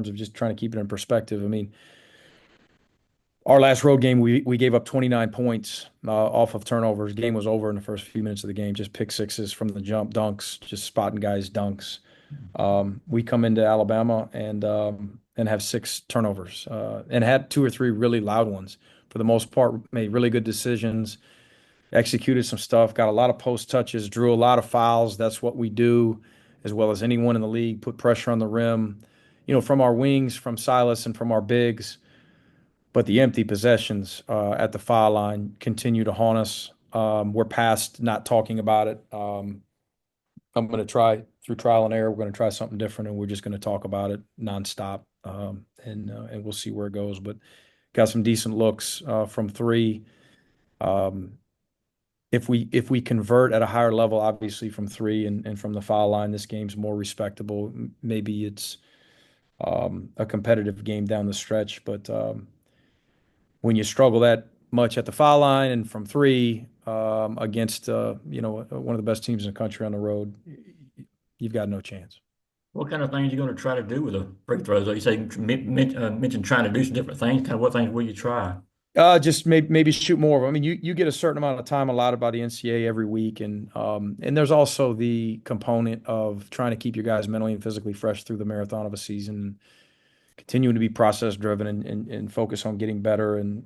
terms of just trying to keep it in perspective. I mean, our last road game, we gave up 29 points off of turnovers. Game was over in the first few minutes of the game. Just pick sixes from the jump, dunks, just spotting guys' dunks. We come into Alabama and have six turnovers and had two or three really loud ones. For the most part, made really good decisions, executed some stuff, got a lot of post touches, drew a lot of fouls. That's what we do, as well as anyone in the league. Put pressure on the rim, from our wings, from Silas, and from our bigs. But the empty possessions at the foul line continue to haunt us. We're past not talking about it. I'm going to try through trial and error. We're going to try something different, and we're just going to talk about it nonstop, and we'll see where it goes. But got some decent looks from three. Um, if we convert at a higher level, obviously from three and from the foul line, this game's more respectable. Maybe it's a competitive game down the stretch, but when you struggle that much at the foul line and from three against one of the best teams in the country on the road, you've got no chance. What kind of things are you going to try to do with the free throws? Like you say, mentioned trying to do some different things. Kind of what things will you try? Just maybe shoot more of them. I mean, you get a certain amount of time allotted by the NCAA every week, and there's also the component of trying to keep your guys mentally and physically fresh through the marathon of a season, continuing to be process driven and focus on getting better. And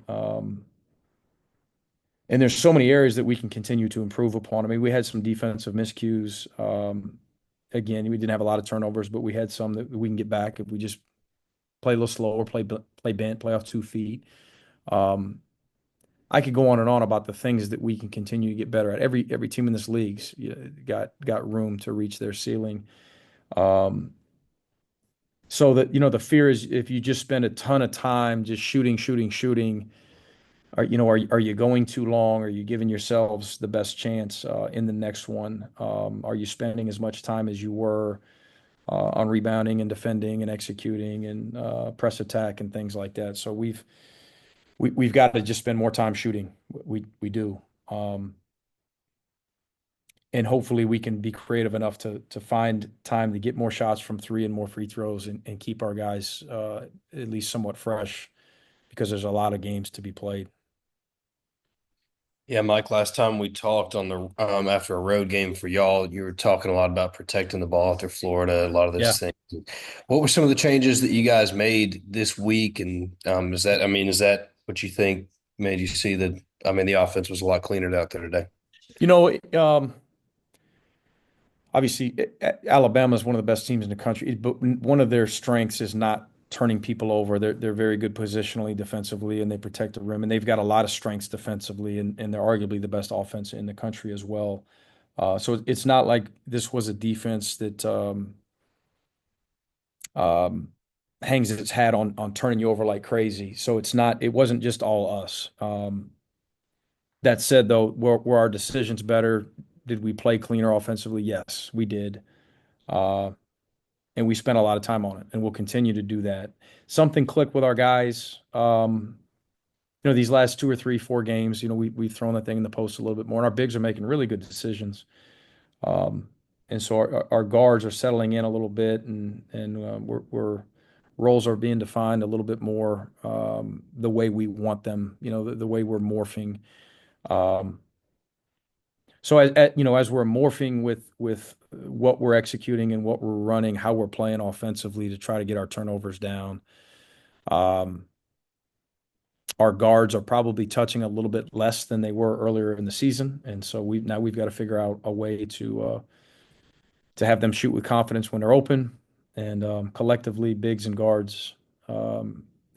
there's so many areas that we can continue to improve upon. I mean, we had some defensive miscues. Again, we didn't have a lot of turnovers, but we had some that we can get back if we just play a little slower, play bent, play off 2 feet. Um, I could go on and on about the things that we can continue to get better at. Every team in this league's got room to reach their ceiling. Um, so that the fear is if you just spend a ton of time just shooting, shooting, shooting. Are you going too long? Are you giving yourselves the best chance in the next one? Are you spending as much time as you were on rebounding and defending and executing and press attack and things like that? So we've got to just spend more time shooting. We do. And hopefully we can be creative enough to find time to get more shots from three and more free throws and keep our guys at least somewhat fresh because there's a lot of games to be played. Yeah, Mike, last time we talked on the after a road game for y'all, you were talking a lot about protecting the ball after Florida, a lot of those Yeah. things. What were some of the changes that you guys made this week? And is that what you think made you see that? I mean, the offense was a lot cleaner out there today. You know, obviously, Alabama is one of the best teams in the country, but one of their strengths is not turning people over. They're very good positionally, defensively, and they protect the rim. And they've got a lot of strengths defensively, and they're arguably the best offense in the country as well. So it's not like this was a defense that um, hangs its hat on turning you over like crazy. So it wasn't just all us. That said, though, were our decisions better? Did we play cleaner offensively? Yes, we did. Uh, and we spent a lot of time on it, and we'll continue to do that. Something clicked with our guys. These last two or three, 4 games, we've thrown that thing in the post a little bit more, and our bigs are making really good decisions. Um, and so our guards are settling in a little bit, and we're roles are being defined a little bit more the way we want them. The way we're morphing. Um, So as we're morphing with what we're executing and what we're running, how we're playing offensively to try to get our turnovers down, um, our guards are probably touching a little bit less than they were earlier in the season, and so we've got to figure out a way to have them shoot with confidence when they're open, and collectively, bigs and guards,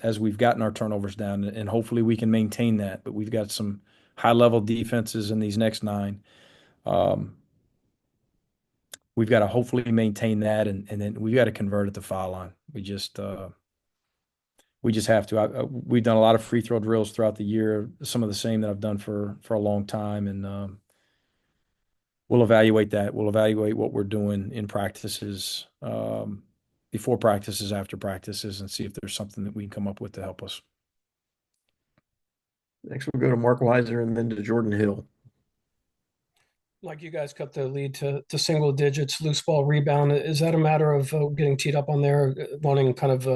as we've gotten our turnovers down, and hopefully we can maintain that. But we've got some high level defenses in these next 9. Um, we've got to hopefully maintain that, and then we've got to convert at the foul line. We just have to. We've done a lot of free throw drills throughout the year, some of the same that I've done for a long time, and we'll evaluate that. We'll evaluate what we're doing in practices, before practices, after practices, and see if there's something that we can come up with to help us. Next, we'll go to Mark Weiser and then to Jordan Hill. like you guys cut the lead to single digits, loose ball rebound. Is that a matter of getting teed up on there, wanting kind of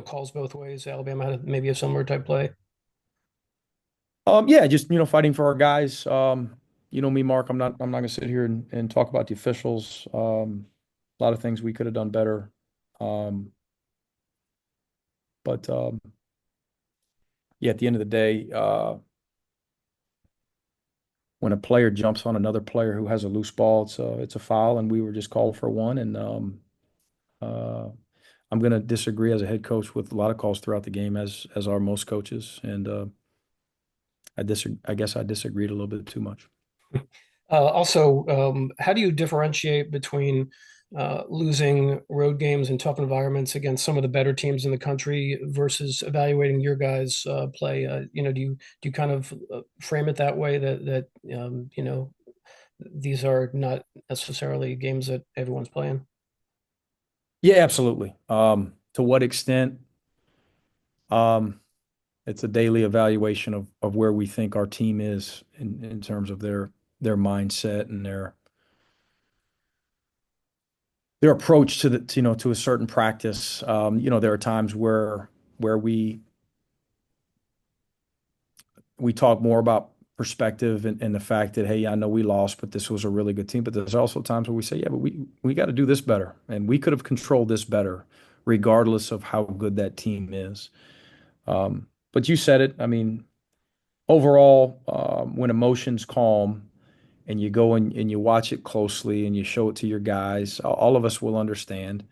calls both ways? Alabama had maybe a similar type play. Yeah, just fighting for our guys. You know me, Mark. I'm not gonna sit here and talk about the officials. A lot of things we could have done better. Um, but yeah, at the end of the day, when a player jumps on another player who has a loose ball, it's a foul, and we were just called for one. And uh, I'm going to disagree as a head coach with a lot of calls throughout the game, as are most coaches. And I guess I disagreed a little bit too much. Also, how do you differentiate between losing road games in tough environments against some of the better teams in the country versus evaluating your guys' play? Do you kind of frame it that way that these are not necessarily games that everyone's playing? Yeah, absolutely. To what extent? Um, it's a daily evaluation of where we think our team is in terms of their mindset and their approach to to a certain practice. There are times where we talk more about perspective and the fact that, hey, I know we lost, but this was a really good team. But there's also times where we say, yeah, but we got to do this better, and we could have controlled this better, regardless of how good that team is. But you said it. I mean, overall, when emotions calm and you go and you watch it closely and you show it to your guys, all of us will understand.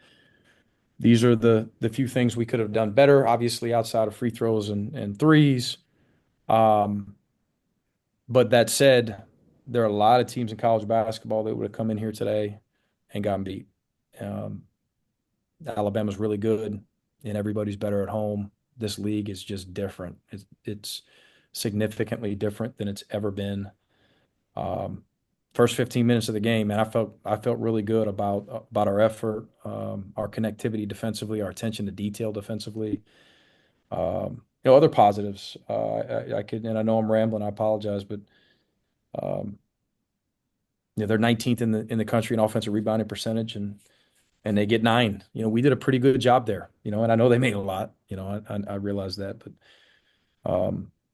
These are the few things we could have done better, obviously outside of free throws and threes. Um, but that said, there are a lot of teams in college basketball that would have come in here today and gotten beat. Um, Alabama's really good, and everybody's better at home. This league is just different. It's significantly different than it's ever been. Um, First 15 minutes of the game, and I felt really good about our effort, our connectivity defensively, our attention to detail defensively. Other positives. I could, and I know I'm rambling. I apologize, but um, they're 19th in the country in offensive rebounding percentage, and they get 9. We did a pretty good job there. And I know they made a lot. I realize that, but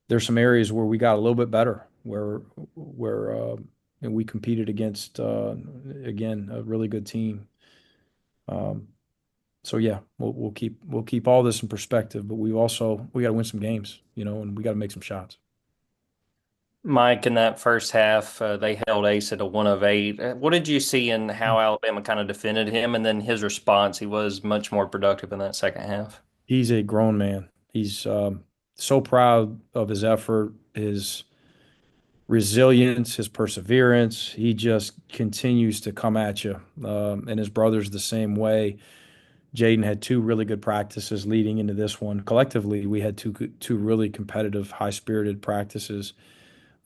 there's some areas where we got a little bit better, where and we competed against again a really good team. Um, so yeah, we'll keep all this in perspective, but we got to win some games, and we got to make some shots. Mike, in that first half, they held Ace at a 1 of 8. What did you see in how Alabama kind of defended him, and then his response? He was much more productive in that second half. He's a grown man. He's so proud of his effort, his resilience, his perseverance. He just continues to come at you. And his brother's the same way. Jaden had 2 really good practices leading into this one. Collectively, we had two really competitive, high-spirited practices,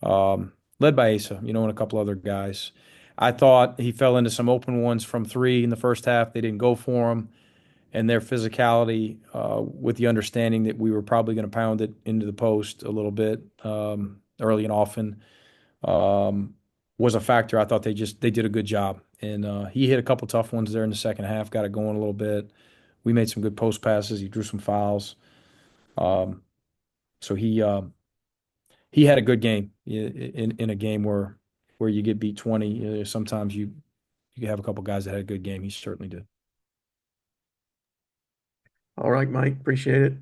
led by Asa, and a couple other guys. I thought he fell into some open ones from 3 in the first half. They didn't go for him. And their physicality, with the understanding that we were probably going to pound it into the post a little bit early and often, was a factor. I thought they did a good job. And he hit a couple tough ones there in the second half, got it going a little bit. We made some good post passes. He drew some fouls. So he had a good game in a game where you get beat 20. Sometimes you have a couple guys that had a good game. He certainly did. All right, Mike, appreciate it.